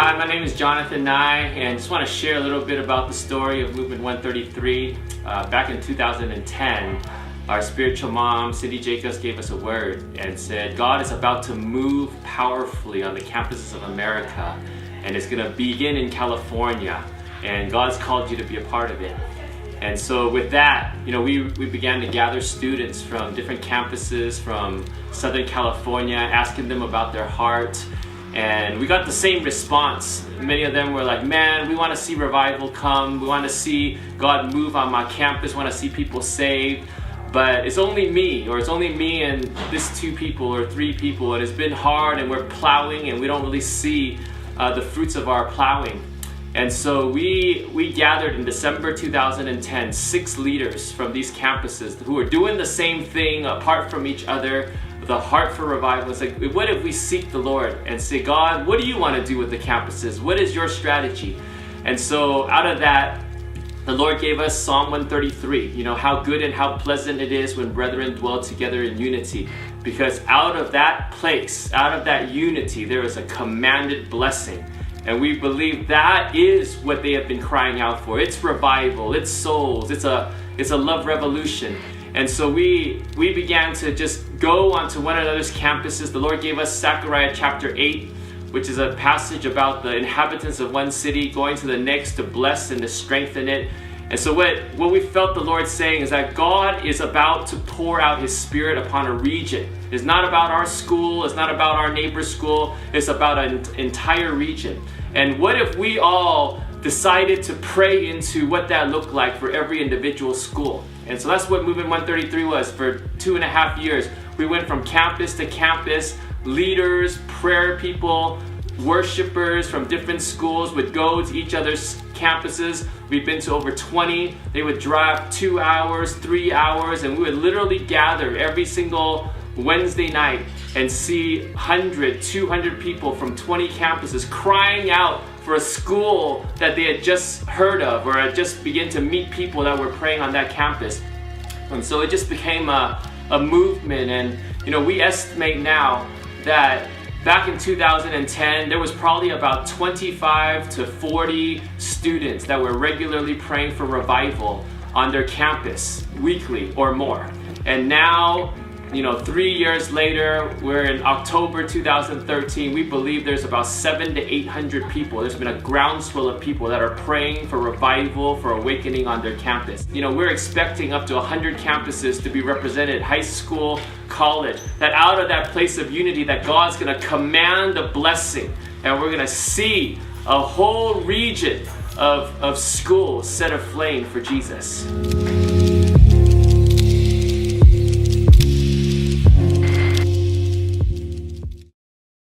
Hi, my name is Jonathan Nye, and just want to share a little bit about the story of Movement 133. Back in 2010, our spiritual mom, Cindy Jacobs, gave us a word and said, God is about to move powerfully on the campuses of America, and it's going to begin in California, and God's called you to be a part of it. And so with that, we began to gather students from different campuses from Southern California, asking them about their heart. And we got the same response. Many of them were like, man, we want to see revival come. We want to see God move on my campus. We want to see people saved. But it's only me and this 2 people or 3 people. And it's been hard, and we're plowing, and we don't really see the fruits of our plowing. And so we gathered in December 2010, 6 leaders from these campuses who were doing the same thing apart from each other, with a heart for revival. It's like, what if we seek the Lord and say, God, what do you want to do with the campuses? What is your strategy? And so out of that, the Lord gave us Psalm 133, how good and how pleasant it is when brethren dwell together in unity. Because out of that place, out of that unity, there is a commanded blessing. And we believe that is what they have been crying out for. It's revival, it's souls, it's a love revolution. And so we began to just go onto one another's campuses. The Lord gave us Zechariah chapter 8, which is a passage about the inhabitants of one city going to the next to bless and to strengthen it. And so what we felt the Lord saying is that God is about to pour out His Spirit upon a region. It's not about our school, it's not about our neighbor's school, it's about an entire region. And what if we all decided to pray into what that looked like for every individual school? And so that's what Movement 133 was for 2.5 years. We went from campus to campus. Leaders, prayer people, worshipers from different schools would go to each other's campuses. We've been to over 20. They would drive 2 hours, 3 hours, and we would literally gather every single Wednesday night and see 100, 200 people from 20 campuses crying out for a school that they had just heard of or had just begun to meet people that were praying on that campus. And so it just became a movement. And we estimate now that back in 2010, there was probably about 25 to 40 students that were regularly praying for revival on their campus weekly or more. And now, 3 years later, we're in October 2013, we believe there's about 700 to 800 people. There's been a groundswell of people that are praying for revival, for awakening on their campus. We're expecting up to 100 campuses to be represented, high school, college, that out of that place of unity that God's gonna command a blessing, and we're gonna see a whole region of schools set aflame for Jesus.